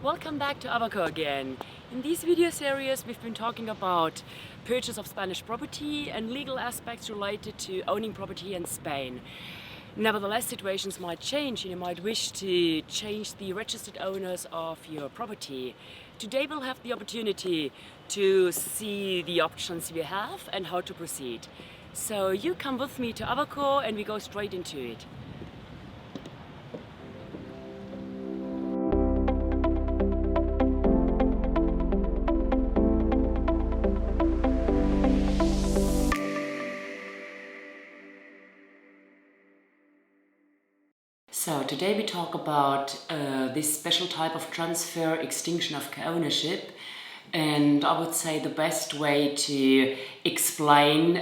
Welcome back to Abaco again. In this video series we've been talking about purchase of Spanish property and legal aspects related to owning property in Spain. Nevertheless, situations might change and you might wish to change the registered owners of your property. Today we'll have the opportunity to see the options we have and how to proceed. So you come with me to Abaco and we go straight into it. So today we talk about this special type of transfer, extinction of co-ownership, and I would say the best way to explain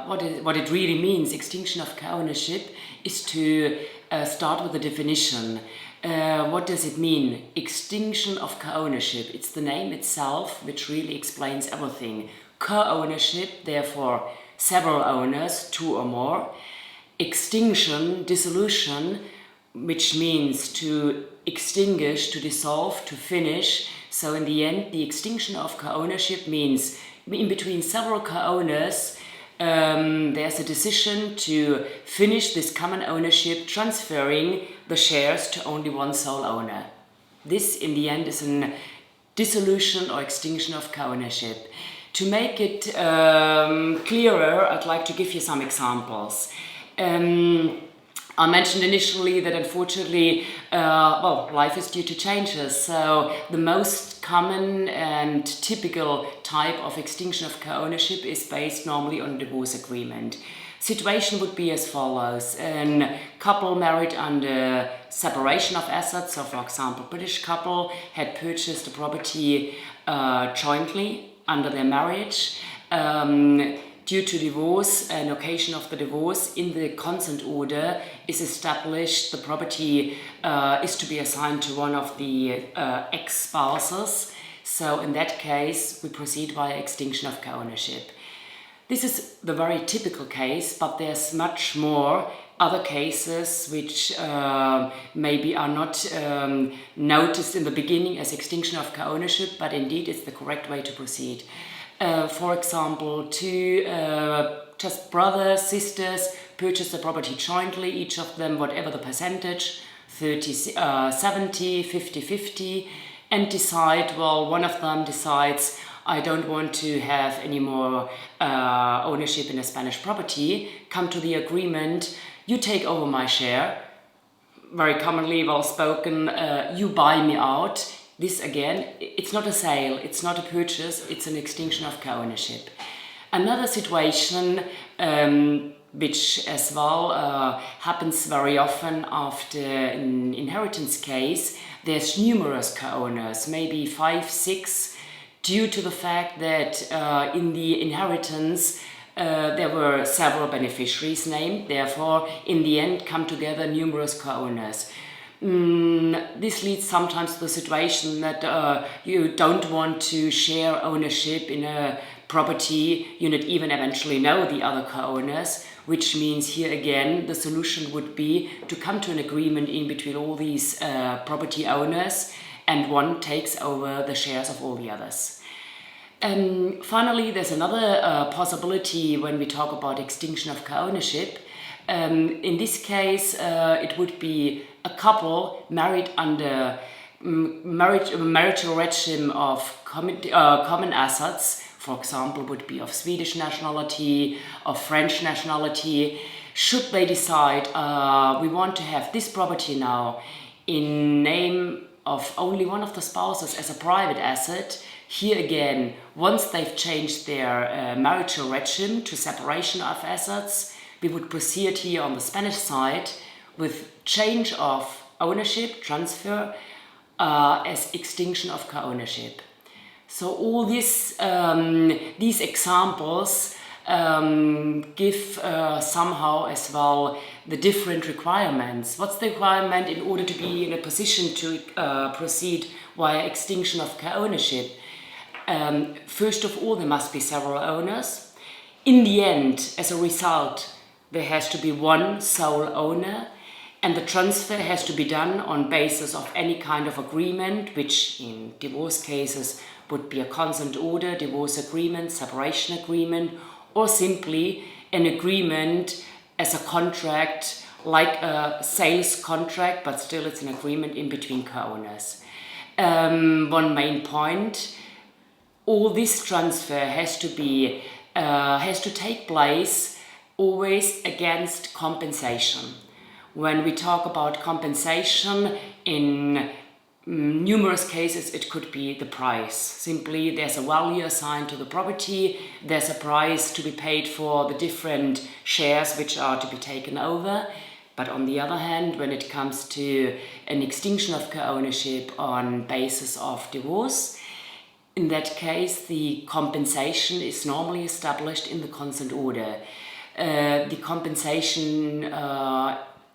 what it really means, extinction of co-ownership, is to start with the definition. What does it mean? Extinction of co-ownership. It's the name itself which really explains everything. Co-ownership, therefore several owners, two or more. Extinction, dissolution, which means to extinguish, to dissolve, to finish. So in the end, the extinction of co-ownership means in between several co-owners, there's a decision to finish this common ownership, transferring the shares to only one sole owner. This in the end is a dissolution or extinction of co-ownership. To make it clearer, I'd like to give you some examples. I mentioned initially that unfortunately, life is due to changes. So the most common and typical type of extinction of co-ownership is based normally on a divorce agreement. Situation would be as follows. A couple married under separation of assets, so for example, British couple had purchased a property jointly under their marriage. Due to divorce, an occasion of the divorce, in the consent order is established the property is to be assigned to one of the ex-spouses. So in that case, we proceed via extinction of co-ownership. This is the very typical case, but there's much more other cases which maybe are not noticed in the beginning as extinction of co-ownership, but indeed it's the correct way to proceed. For example, two just brothers, sisters purchase the property jointly, each of them whatever the percentage, 30-70, 50-50, and decide, one of them decides, I don't want to have any more ownership in a Spanish property, come to the agreement, you take over my share, very commonly well spoken, you buy me out. This again, it's not a sale, it's not a purchase, it's an extinction of co-ownership. Another situation which as well happens very often after an inheritance case, there's numerous co-owners, maybe 5, 6, due to the fact that in the inheritance there were several beneficiaries named, therefore in the end come together numerous co-owners. This leads sometimes to the situation that you don't want to share ownership in a property, you not even eventually know the other co-owners, which means here again the solution would be to come to an agreement in between all these property owners, and one takes over the shares of all the others. Finally, there's another possibility when we talk about extinction of co-ownership. In this case, it would be a couple married under marital regime of common assets, for example, would be of Swedish nationality, of French nationality. Should they decide we want to have this property now in name of only one of the spouses as a private asset, here again, once they've changed their marital regime to separation of assets, we would proceed here on the Spanish side with change of ownership, transfer, as extinction of co-ownership. So all these examples give somehow as well the different requirements. What's the requirement in order to be in a position to proceed via extinction of co-ownership? First of all, there must be several owners. In the end, as a result, there has to be one sole owner. And the transfer has to be done on basis of any kind of agreement, which in divorce cases would be a consent order, divorce agreement, separation agreement, or simply an agreement as a contract, like a sales contract, but still it's an agreement in between co-owners. One main point, all this transfer has to take place always against compensation. When we talk about compensation, in numerous cases it could be the price. Simply there's a value assigned to the property, there's a price to be paid for the different shares which are to be taken over. But on the other hand, when it comes to an extinction of co-ownership on basis of divorce, in that case the compensation is normally established in the consent order. The compensation,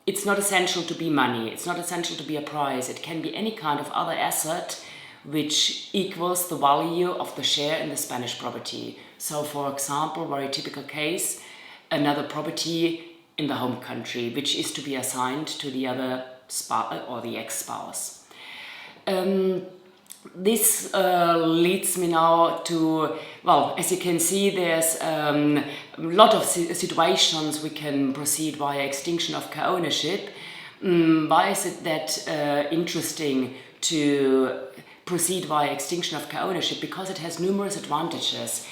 it's not essential to be money, it's not essential to be a price, it can be any kind of other asset which equals the value of the share in the Spanish property. So for example, very typical case, another property in the home country which is to be assigned to the other spouse or the ex-spouse. This leads me now to, well, as you can see, there's a lot of situations we can proceed via extinction of co-ownership. Why is it that interesting to proceed via extinction of co-ownership? Because it has numerous advantages.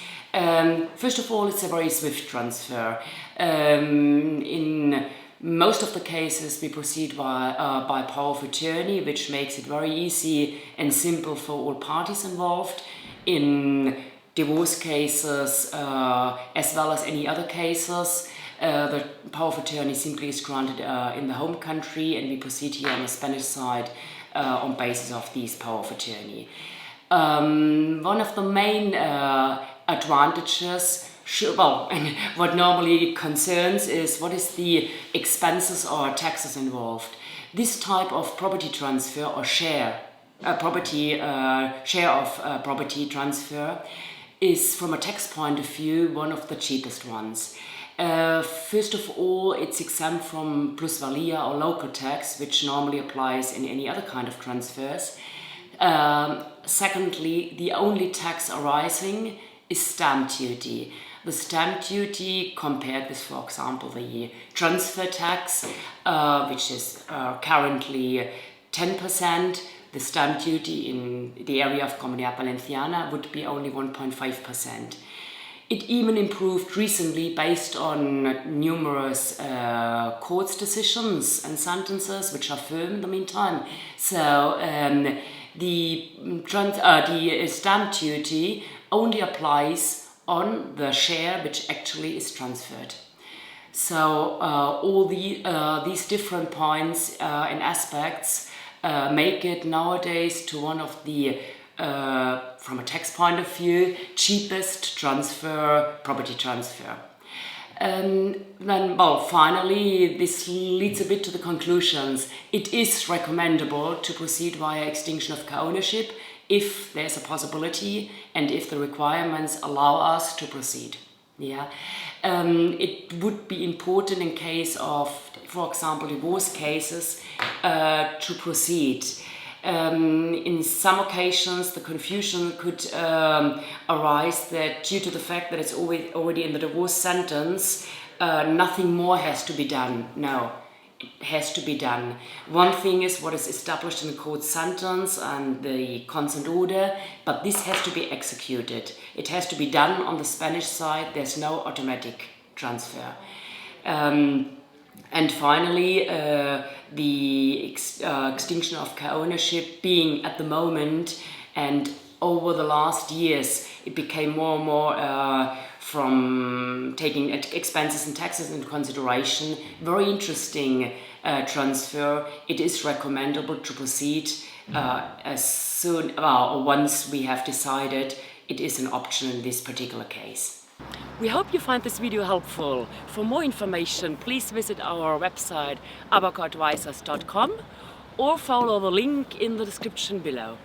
First of all, it's a very swift transfer. In most of the cases we proceed by power of attorney, which makes it very easy and simple for all parties involved. In divorce cases, as well as any other cases, the power of attorney simply is granted in the home country, and we proceed here on the Spanish side on basis of these power of attorney. One of the main advantages, and what normally concerns is what is the expenses or taxes involved. This type of property transfer or share of property transfer is, from a tax point of view, one of the cheapest ones. First of all, it's exempt from plusvalia or local tax, which normally applies in any other kind of transfers. Secondly, the only tax arising is stamp duty. The stamp duty, compared with, for example, the transfer tax, which is currently 10%, the stamp duty in the area of Comunidad Valenciana would be only 1.5%. It even improved recently based on numerous courts decisions and sentences, which are firm in the meantime. So the stamp duty only applies on the share which actually is transferred. So all these different points and aspects make it nowadays to one of the, from a tax point of view, cheapest property transfer. Then, well, finally, this leads a bit to the conclusions. It is recommendable to proceed via extinction of co-ownership if there's a possibility and if the requirements allow us to proceed. Yeah, it would be important in case of, for example, divorce cases, to proceed. In some occasions, the confusion could arise that due to the fact that it's already in the divorce sentence, nothing more has to be done. No, it has to be done. One thing is what is established in the court sentence and the consent order, but this has to be executed. It has to be done on the Spanish side. There's no automatic transfer. And finally, the extinction of co-ownership being at the moment, and over the last years, it became more and more from taking expenses and taxes into consideration. Very interesting transfer. It is recommendable to proceed as soon or once we have decided it is an option in this particular case. We hope you find this video helpful. For more information, please visit our website abacoadvisors.com or follow the link in the description below.